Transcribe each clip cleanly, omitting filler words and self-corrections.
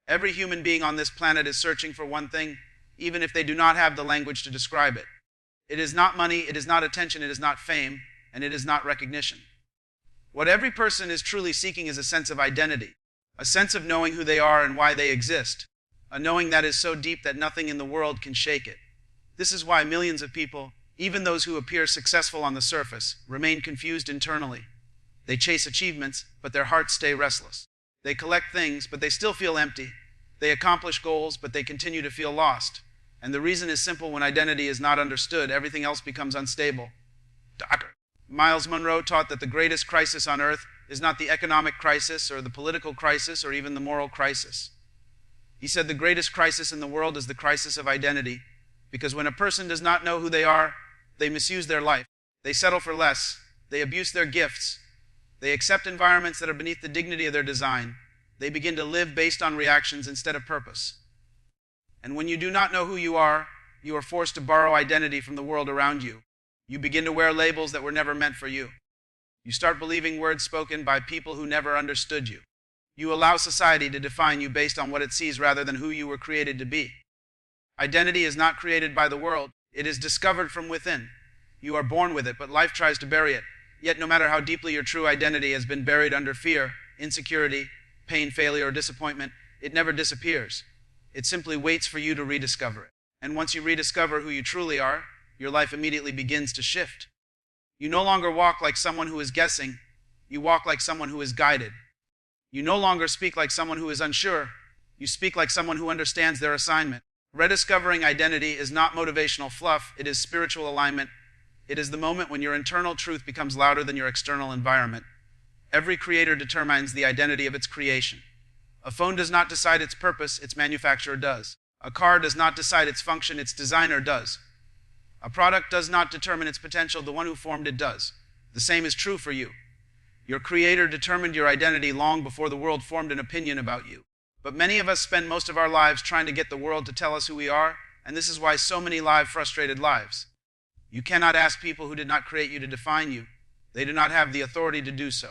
Every human being on this planet is searching for one thing, even if they do not have the language to describe it. It is not money, it is not attention, it is not fame, and it is not recognition. What every person is truly seeking is a sense of identity, a sense of knowing who they are and why they exist, a knowing that is so deep that nothing in the world can shake it. This is why millions of people, even those who appear successful on the surface, remain confused internally. They chase achievements, but their hearts stay restless. They collect things, but they still feel empty. They accomplish goals, but they continue to feel lost. And the reason is simple: when identity is not understood, everything else becomes unstable. Dr. Miles Monroe taught that the greatest crisis on earth is not the economic crisis or the political crisis or even the moral crisis. He said the greatest crisis in the world is the crisis of identity, because when a person does not know who they are, they misuse their life. They settle for less. They abuse their gifts. They accept environments that are beneath the dignity of their design. They begin to live based on reactions instead of purpose. And when you do not know who you are forced to borrow identity from the world around you. You begin to wear labels that were never meant for you. You start believing words spoken by people who never understood you. You allow society to define you based on what it sees rather than who you were created to be. Identity is not created by the world. It is discovered from within. You are born with it, but life tries to bury it. Yet no matter how deeply your true identity has been buried under fear, insecurity, pain, failure, or disappointment, it never disappears. It simply waits for you to rediscover it. And once you rediscover who you truly are, your life immediately begins to shift. You no longer walk like someone who is guessing. You walk like someone who is guided. You no longer speak like someone who is unsure. You speak like someone who understands their assignment. Rediscovering identity is not motivational fluff. It is spiritual alignment. It is the moment when your internal truth becomes louder than your external environment. Every creator determines the identity of its creation. A phone does not decide its purpose, its manufacturer does. A car does not decide its function, its designer does. A product does not determine its potential, the one who formed it does. The same is true for you. Your creator determined your identity long before the world formed an opinion about you. But many of us spend most of our lives trying to get the world to tell us who we are, and this is why so many live frustrated lives. You cannot ask people who did not create you to define you. They do not have the authority to do so.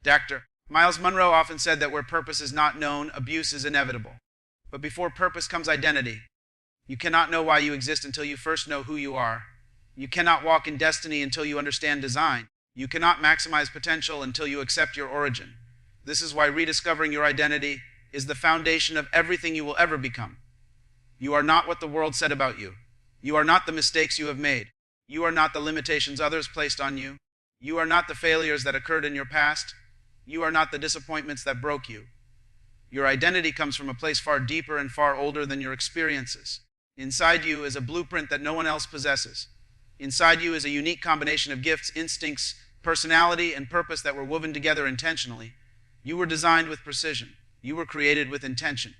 Dr. Miles Monroe often said that where purpose is not known, abuse is inevitable. But before purpose comes identity. You cannot know why you exist until you first know who you are. You cannot walk in destiny until you understand design. You cannot maximize potential until you accept your origin. This is why rediscovering your identity is the foundation of everything you will ever become. You are not what the world said about you. You are not the mistakes you have made. You are not the limitations others placed on you. You are not the failures that occurred in your past. You are not the disappointments that broke you. Your identity comes from a place far deeper and far older than your experiences. Inside you is a blueprint that no one else possesses. Inside you is a unique combination of gifts, instincts, personality, and purpose that were woven together intentionally. You were designed with precision. You were created with intention.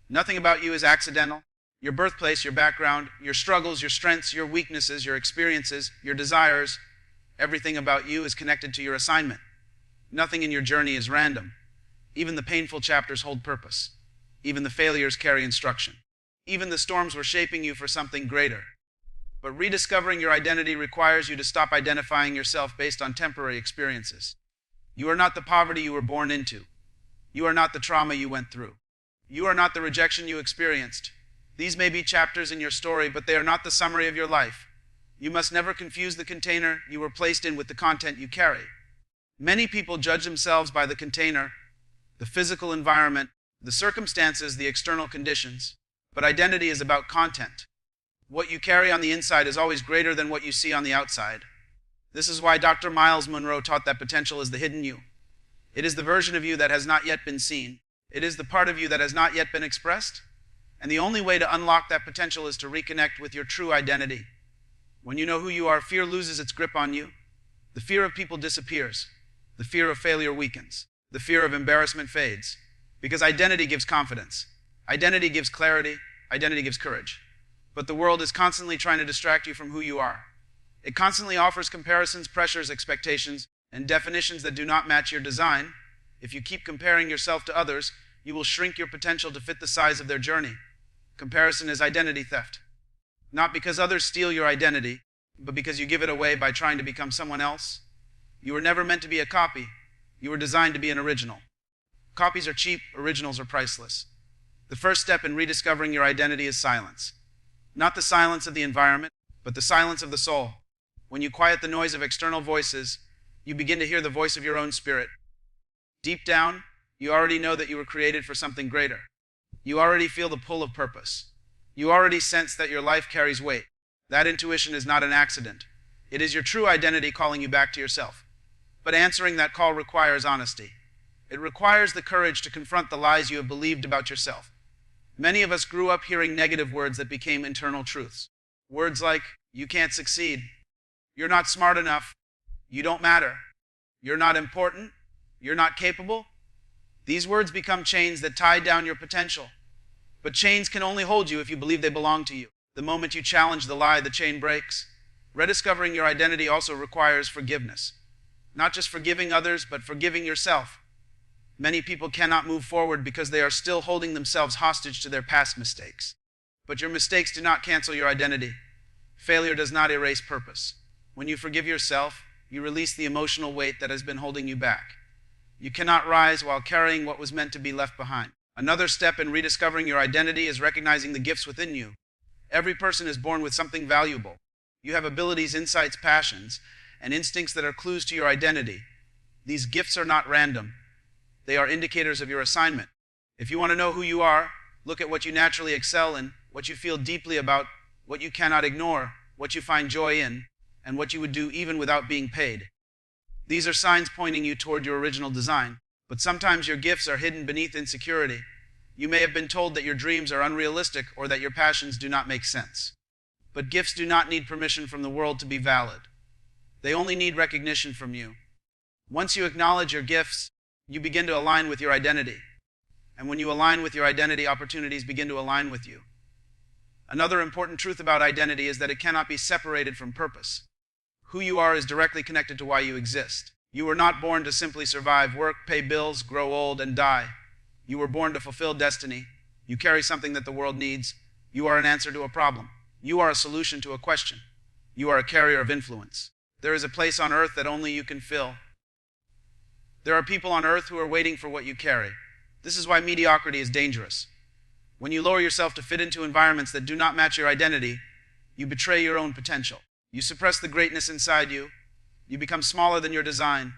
Nothing about you is accidental. Your birthplace, your background, your struggles, your strengths, your weaknesses, your experiences, your desires, everything about you is connected to your assignment. Nothing in your journey is random. Even the painful chapters hold purpose. Even the failures carry instruction. Even the storms were shaping you for something greater. But rediscovering your identity requires you to stop identifying yourself based on temporary experiences. You are not the poverty you were born into. You are not the trauma you went through. You are not the rejection you experienced. These may be chapters in your story, but they are not the summary of your life. You must never confuse the container you were placed in with the content you carry. Many people judge themselves by the container, the physical environment, the circumstances, the external conditions. But identity is about content. What you carry on the inside is always greater than what you see on the outside. This is why Dr. Miles Monroe taught that potential is the hidden you. It is the version of you that has not yet been seen. It is the part of you that has not yet been expressed. And the only way to unlock that potential is to reconnect with your true identity. When you know who you are, fear loses its grip on you. The fear of people disappears. The fear of failure weakens. The fear of embarrassment fades. Because identity gives confidence. Identity gives clarity. Identity gives courage. But the world is constantly trying to distract you from who you are. It constantly offers comparisons, pressures, expectations, and definitions that do not match your design. If you keep comparing yourself to others, you will shrink your potential to fit the size of their journey. Comparison is identity theft. Not because others steal your identity, but because you give it away by trying to become someone else. You were never meant to be a copy. You were designed to be an original. Copies are cheap, originals are priceless. The first step in rediscovering your identity is silence. Not the silence of the environment, but the silence of the soul. When you quiet the noise of external voices, you begin to hear the voice of your own spirit. Deep down, you already know that you were created for something greater. You already feel the pull of purpose. You already sense that your life carries weight. That intuition is not an accident. It is your true identity calling you back to yourself. But answering that call requires honesty. It requires the courage to confront the lies you have believed about yourself. Many of us grew up hearing negative words that became internal truths. Words like, you can't succeed, you're not smart enough, you don't matter, you're not important, you're not capable. These words become chains that tie down your potential. But chains can only hold you if you believe they belong to you. The moment you challenge the lie, the chain breaks. Rediscovering your identity also requires forgiveness. Not just forgiving others, but forgiving yourself. Many people cannot move forward because they are still holding themselves hostage to their past mistakes. But your mistakes do not cancel your identity. Failure does not erase purpose. When you forgive yourself, you release the emotional weight that has been holding you back. You cannot rise while carrying what was meant to be left behind. Another step in rediscovering your identity is recognizing the gifts within you. Every person is born with something valuable. You have abilities, insights, passions, and instincts that are clues to your identity. These gifts are not random. They are indicators of your assignment. If you want to know who you are, look at what you naturally excel in, what you feel deeply about, what you cannot ignore, what you find joy in, and what you would do even without being paid. These are signs pointing you toward your original design, but sometimes your gifts are hidden beneath insecurity. You may have been told that your dreams are unrealistic or that your passions do not make sense. But gifts do not need permission from the world to be valid. They only need recognition from you. Once you acknowledge your gifts, you begin to align with your identity. And when you align with your identity, opportunities begin to align with you. Another important truth about identity is that it cannot be separated from purpose. Who you are is directly connected to why you exist. You were not born to simply survive, work, pay bills, grow old, and die. You were born to fulfill destiny. You carry something that the world needs. You are an answer to a problem. You are a solution to a question. You are a carrier of influence. There is a place on earth that only you can fill. There are people on earth who are waiting for what you carry. This is why mediocrity is dangerous. When you lower yourself to fit into environments that do not match your identity, you betray your own potential. You suppress the greatness inside you. You become smaller than your design.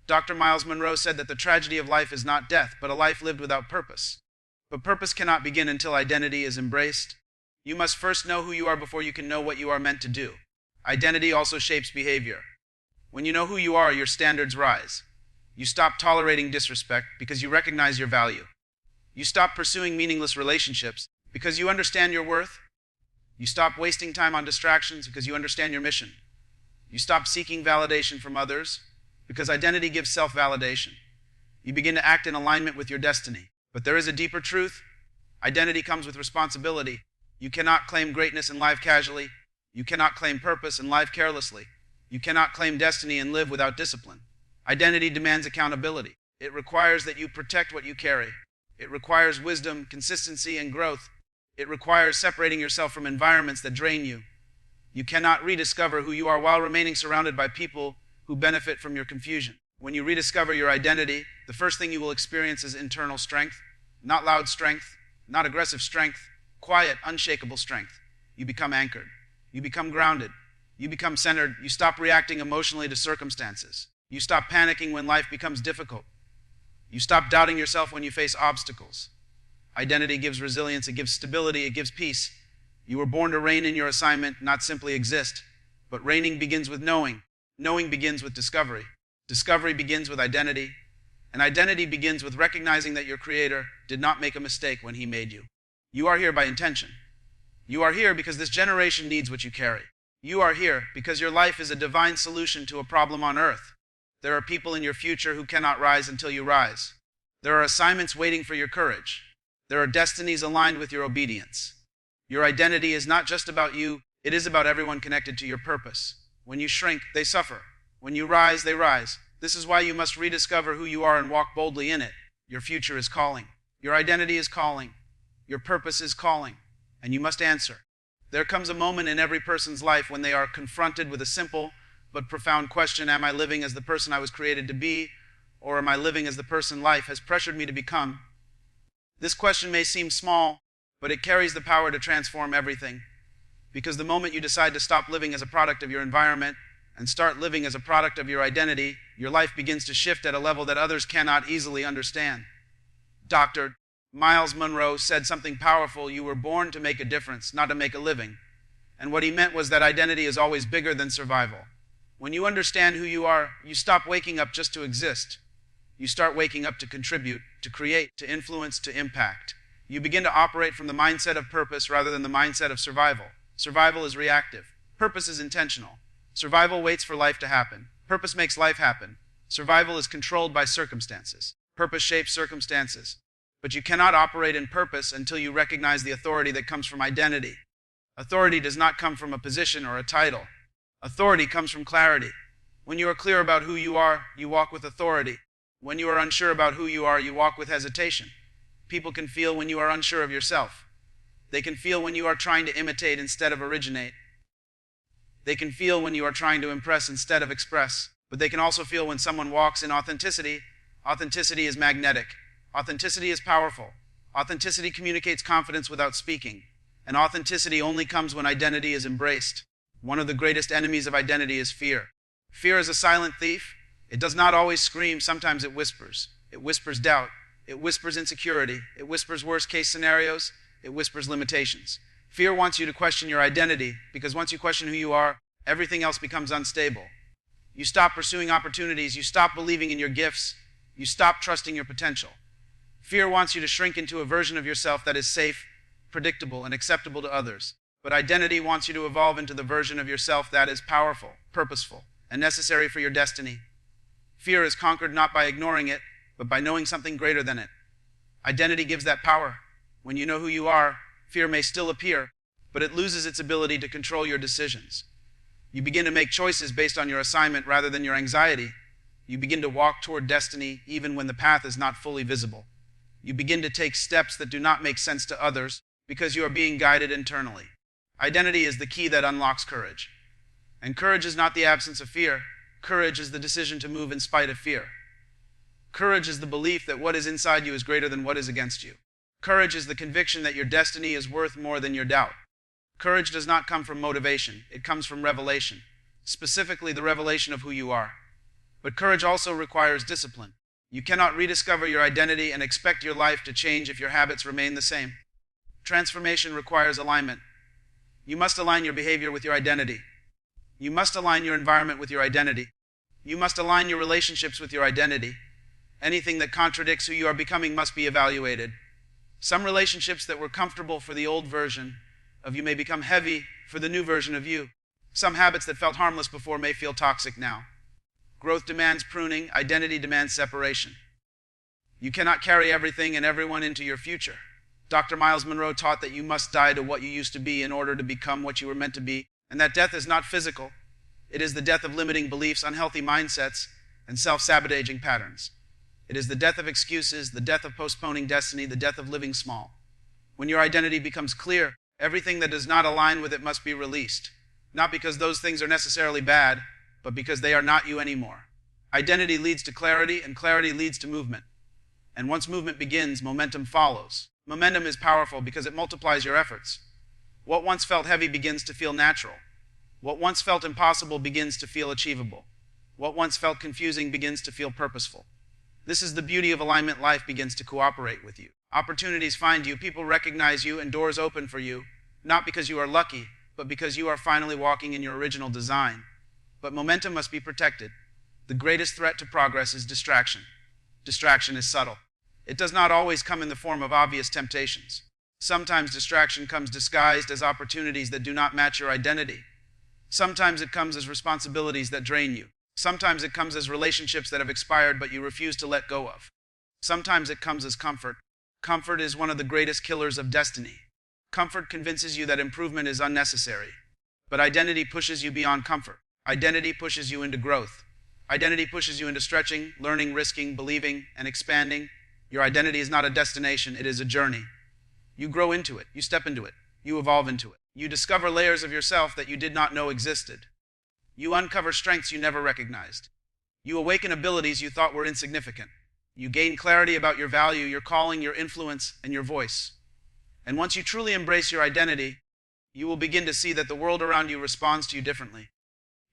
Dr. Miles Monroe said that the tragedy of life is not death, but a life lived without purpose. But purpose cannot begin until identity is embraced. You must first know who you are before you can know what you are meant to do. Identity also shapes behavior. When you know who you are, your standards rise. You stop tolerating disrespect because you recognize your value. You stop pursuing meaningless relationships because you understand your worth. You stop wasting time on distractions because you understand your mission. You stop seeking validation from others because identity gives self-validation. You begin to act in alignment with your destiny. But there is a deeper truth. Identity comes with responsibility. You cannot claim greatness in life casually. You cannot claim purpose in life carelessly. You cannot claim destiny and live without discipline. Identity demands accountability. It requires that you protect what you carry. It requires wisdom, consistency, and growth. It requires separating yourself from environments that drain you. You cannot rediscover who you are while remaining surrounded by people who benefit from your confusion. When you rediscover your identity, the first thing you will experience is internal strength. Not loud strength, not aggressive strength, quiet, unshakable strength. You become anchored. You become grounded. You become centered. You stop reacting emotionally to circumstances. You stop panicking when life becomes difficult. You stop doubting yourself when you face obstacles. Identity gives resilience, it gives stability, it gives peace. You were born to reign in your assignment, not simply exist. But reigning begins with knowing. Knowing begins with discovery. Discovery begins with identity. And identity begins with recognizing that your Creator did not make a mistake when He made you. You are here by intention. You are here because this generation needs what you carry. You are here because your life is a divine solution to a problem on earth. There are people in your future who cannot rise until you rise. There are assignments waiting for your courage. There are destinies aligned with your obedience. Your identity is not just about you, it is about everyone connected to your purpose. When you shrink, they suffer. When you rise, they rise. This is why you must rediscover who you are and walk boldly in it. Your future is calling. Your identity is calling. Your purpose is calling. And you must answer. There comes a moment in every person's life when they are confronted with a simple but profound question: am I living as the person I was created to be, or am I living as the person life has pressured me to become? This question may seem small, but it carries the power to transform everything. Because the moment you decide to stop living as a product of your environment and start living as a product of your identity, your life begins to shift at a level that others cannot easily understand. Dr. Miles Monroe said something powerful: you were born to make a difference, not to make a living. And what he meant was that identity is always bigger than survival. When you understand who you are, you stop waking up just to exist. You start waking up to contribute, to create, to influence, to impact. You begin to operate from the mindset of purpose rather than the mindset of survival. Survival is reactive. Purpose is intentional. Survival waits for life to happen. Purpose makes life happen. Survival is controlled by circumstances. Purpose shapes circumstances. But you cannot operate in purpose until you recognize the authority that comes from identity. Authority does not come from a position or a title. Authority comes from clarity. When you are clear about who you are, you walk with authority. When you are unsure about who you are, you walk with hesitation. People can feel when you are unsure of yourself. They can feel when you are trying to imitate instead of originate. They can feel when you are trying to impress instead of express. But they can also feel when someone walks in authenticity. Authenticity is magnetic. Authenticity is powerful. Authenticity communicates confidence without speaking. And authenticity only comes when identity is embraced. One of the greatest enemies of identity is fear. Fear is a silent thief. It does not always scream. Sometimes it whispers. It whispers doubt. It whispers insecurity. It whispers worst-case scenarios. It whispers limitations. Fear wants you to question your identity, because once you question who you are, everything else becomes unstable. You stop pursuing opportunities. You stop believing in your gifts. You stop trusting your potential. Fear wants you to shrink into a version of yourself that is safe, predictable, and acceptable to others. But identity wants you to evolve into the version of yourself that is powerful, purposeful, and necessary for your destiny. Fear is conquered not by ignoring it, but by knowing something greater than it. Identity gives that power. When you know who you are, fear may still appear, but it loses its ability to control your decisions. You begin to make choices based on your assignment rather than your anxiety. You begin to walk toward destiny even when the path is not fully visible. You begin to take steps that do not make sense to others because you are being guided internally. Identity is the key that unlocks courage. And courage is not the absence of fear. Courage is the decision to move in spite of fear. Courage is the belief that what is inside you is greater than what is against you. Courage is the conviction that your destiny is worth more than your doubt. Courage does not come from motivation. It comes from revelation, specifically the revelation of who you are. But courage also requires discipline. You cannot rediscover your identity and expect your life to change if your habits remain the same. Transformation requires alignment. You must align your behavior with your identity. You must align your environment with your identity. You must align your relationships with your identity. Anything that contradicts who you are becoming must be evaluated. Some relationships that were comfortable for the old version of you may become heavy for the new version of you. Some habits that felt harmless before may feel toxic now. Growth demands pruning. Identity demands separation. You cannot carry everything and everyone into your future. Dr. Miles Monroe taught that you must die to what you used to be in order to become what you were meant to be, and that death is not physical. It is the death of limiting beliefs, unhealthy mindsets, and self-sabotaging patterns. It is the death of excuses, the death of postponing destiny, the death of living small. When your identity becomes clear, everything that does not align with it must be released. Not because those things are necessarily bad, but because they are not you anymore. Identity leads to clarity, and clarity leads to movement. And once movement begins, momentum follows. Momentum is powerful because it multiplies your efforts. What once felt heavy begins to feel natural. What once felt impossible begins to feel achievable. What once felt confusing begins to feel purposeful. This is the beauty of alignment. Life begins to cooperate with you. Opportunities find you, people recognize you, and doors open for you, not because you are lucky, but because you are finally walking in your original design. But momentum must be protected. The greatest threat to progress is distraction. Distraction is subtle. It does not always come in the form of obvious temptations. Sometimes distraction comes disguised as opportunities that do not match your identity. Sometimes it comes as responsibilities that drain you. Sometimes it comes as relationships that have expired but you refuse to let go of. Sometimes it comes as comfort. Comfort is one of the greatest killers of destiny. Comfort convinces you that improvement is unnecessary. But identity pushes you beyond comfort. Identity pushes you into growth. Identity pushes you into stretching, learning, risking, believing, and expanding. Your identity is not a destination, it is a journey. You grow into it, you step into it, you evolve into it. You discover layers of yourself that you did not know existed. You uncover strengths you never recognized. You awaken abilities you thought were insignificant. You gain clarity about your value, your calling, your influence, and your voice. And once you truly embrace your identity, you will begin to see that the world around you responds to you differently.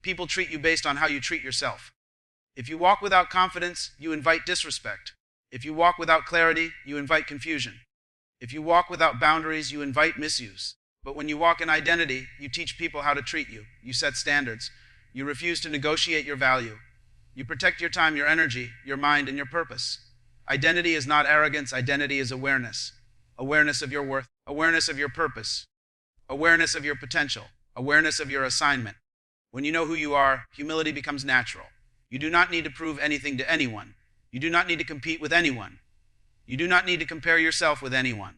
People treat you based on how you treat yourself. If you walk without confidence, you invite disrespect. If you walk without clarity, you invite confusion. If you walk without boundaries, you invite misuse. But when you walk in identity, you teach people how to treat you. You set standards. You refuse to negotiate your value. You protect your time, your energy, your mind, and your purpose. Identity is not arrogance. Identity is awareness. Awareness of your worth. Awareness of your purpose. Awareness of your potential. Awareness of your assignment. When you know who you are, humility becomes natural. You do not need to prove anything to anyone. You do not need to compete with anyone. You do not need to compare yourself with anyone.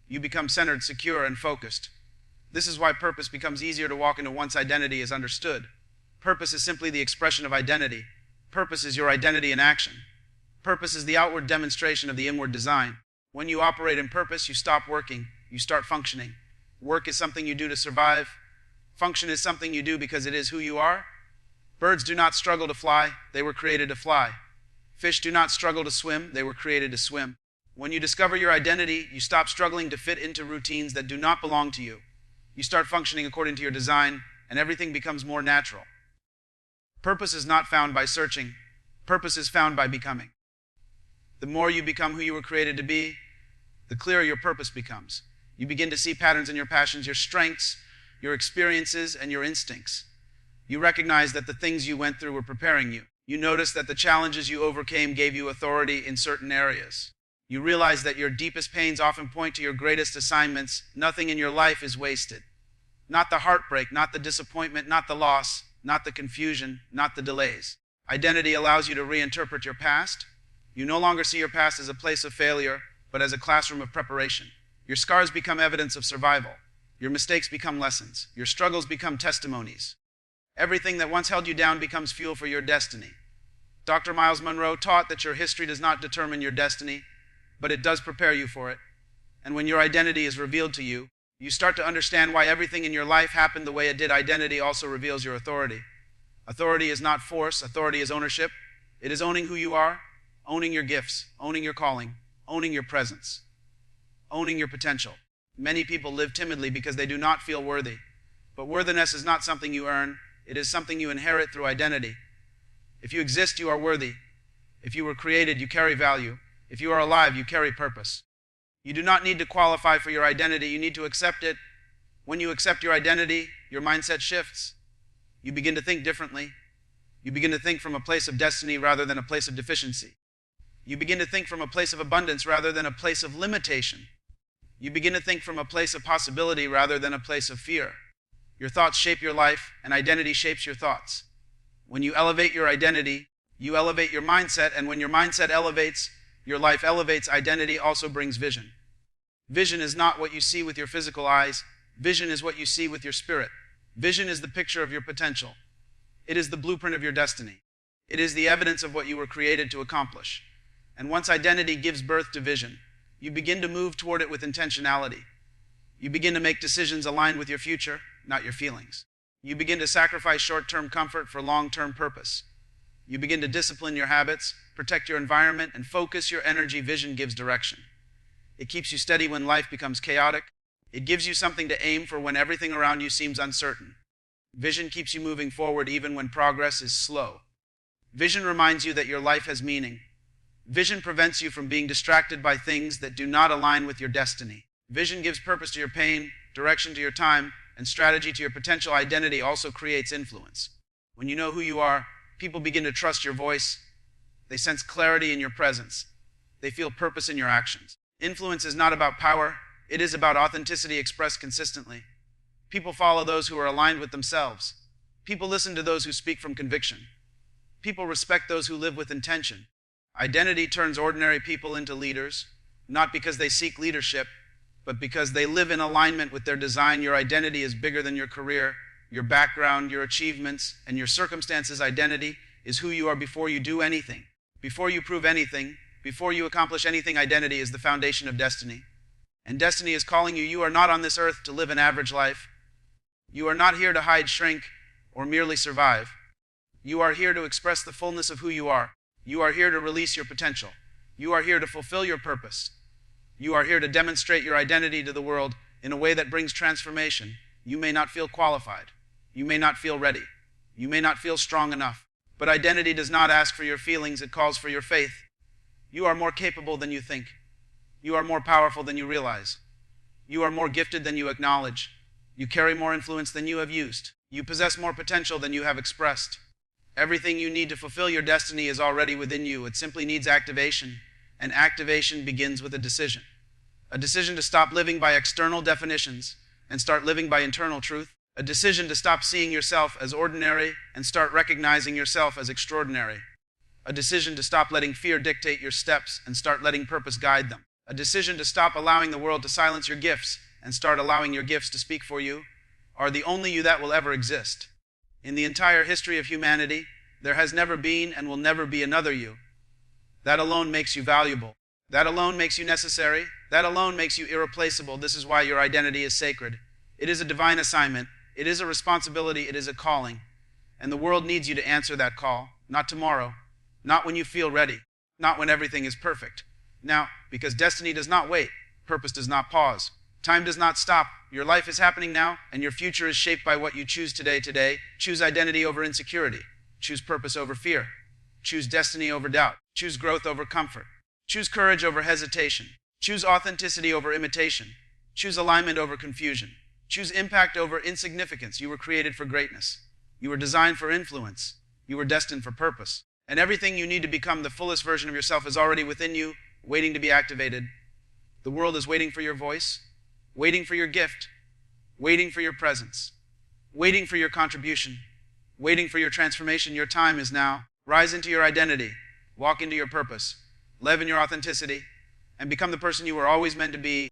You become centered, secure, and focused. This is why purpose becomes easier to walk into once identity is understood. Purpose is simply the expression of identity. Purpose is your identity in action. Purpose is the outward demonstration of the inward design. When you operate in purpose, you stop working. You start functioning. Work is something you do to survive. Function is something you do because it is who you are. Birds do not struggle to fly. They were created to fly. Fish do not struggle to swim. They were created to swim. When you discover your identity, you stop struggling to fit into routines that do not belong to you. You start functioning according to your design, and everything becomes more natural. Purpose is not found by searching. Purpose is found by becoming. The more you become who you were created to be, the clearer your purpose becomes. You begin to see patterns in your passions, your strengths, your experiences, and your instincts. You recognize that the things you went through were preparing you. You notice that the challenges you overcame gave you authority in certain areas. You realize that your deepest pains often point to your greatest assignments. Nothing in your life is wasted. Not the heartbreak, not the disappointment, not the loss, not the confusion, not the delays. Identity allows you to reinterpret your past. You no longer see your past as a place of failure, but as a classroom of preparation. Your scars become evidence of survival. Your mistakes become lessons. Your struggles become testimonies. Everything that once held you down becomes fuel for your destiny. Dr. Miles Monroe taught that your history does not determine your destiny, but it does prepare you for it. And when your identity is revealed to you, you start to understand why everything in your life happened the way it did. Identity also reveals your authority. Authority is not force. Authority is ownership. It is owning who you are, owning your gifts, owning your calling, owning your presence, owning your potential. Many people live timidly because they do not feel worthy. But worthiness is not something you earn. It is something you inherit through identity. If you exist, you are worthy. If you were created, you carry value. If you are alive, you carry purpose. You do not need to qualify for your identity. You need to accept it. When you accept your identity, your mindset shifts. You begin to think differently. You begin to think from a place of destiny rather than a place of deficiency. You begin to think from a place of abundance rather than a place of limitation. You begin to think from a place of possibility rather than a place of fear. Your thoughts shape your life, and identity shapes your thoughts. When you elevate your identity, you elevate your mindset, and when your mindset elevates, your life elevates. Identity also brings vision. Vision is not what you see with your physical eyes. Vision is what you see with your spirit. Vision is the picture of your potential. It is the blueprint of your destiny. It is the evidence of what you were created to accomplish. And once identity gives birth to vision, you begin to move toward it with intentionality. You begin to make decisions aligned with your future, not your feelings. You begin to sacrifice short-term comfort for long-term purpose. You begin to discipline your habits, protect your environment, and focus your energy. Vision gives direction. It keeps you steady when life becomes chaotic. It gives you something to aim for when everything around you seems uncertain. Vision keeps you moving forward even when progress is slow. Vision reminds you that your life has meaning. Vision prevents you from being distracted by things that do not align with your destiny. Vision gives purpose to your pain, direction to your time, and strategy to your potential. Identity also creates influence. When you know who you are, people begin to trust your voice. They sense clarity in your presence. They feel purpose in your actions. Influence is not about power. It is about authenticity expressed consistently. People follow those who are aligned with themselves. People listen to those who speak from conviction. People respect those who live with intention. Identity turns ordinary people into leaders, not because they seek leadership, but because they live in alignment with their design. Your identity is bigger than your career, your background, your achievements, and your circumstances. Identity is who you are before you do anything. Before you prove anything, before you accomplish anything, identity is the foundation of destiny. And destiny is calling you. You are not on this earth to live an average life. You are not here to hide, shrink, or merely survive. You are here to express the fullness of who you are. You are here to release your potential. You are here to fulfill your purpose. You are here to demonstrate your identity to the world in a way that brings transformation. You may not feel qualified. You may not feel ready. You may not feel strong enough. But identity does not ask for your feelings, it calls for your faith. You are more capable than you think. You are more powerful than you realize. You are more gifted than you acknowledge. You carry more influence than you have used. You possess more potential than you have expressed. Everything you need to fulfill your destiny is already within you. It simply needs activation, and activation begins with a decision. A decision to stop living by external definitions and start living by internal truth. A decision to stop seeing yourself as ordinary and start recognizing yourself as extraordinary. A decision to stop letting fear dictate your steps and start letting purpose guide them. A decision to stop allowing the world to silence your gifts and start allowing your gifts to speak for you are the only you that will ever exist. In the entire history of humanity, there has never been and will never be another you. That alone makes you valuable. That alone makes you necessary. That alone makes you irreplaceable. This is why your identity is sacred. It is a divine assignment. It is a responsibility. It is a calling. And the world needs you to answer that call. Not tomorrow. Not when you feel ready. Not when everything is perfect. Now, because destiny does not wait. Purpose does not pause. Time does not stop. Your life is happening now, and your future is shaped by what you choose today. Choose identity over insecurity. Choose purpose over fear. Choose destiny over doubt. Choose growth over comfort. Choose courage over hesitation. Choose authenticity over imitation. Choose alignment over confusion. Choose impact over insignificance. You were created for greatness. You were designed for influence. You were destined for purpose. And everything you need to become the fullest version of yourself is already within you, waiting to be activated. The world is waiting for your voice, waiting for your gift, waiting for your presence, waiting for your contribution, waiting for your transformation. Your time is now. Rise into your identity, walk into your purpose, live in your authenticity, and become the person you were always meant to be.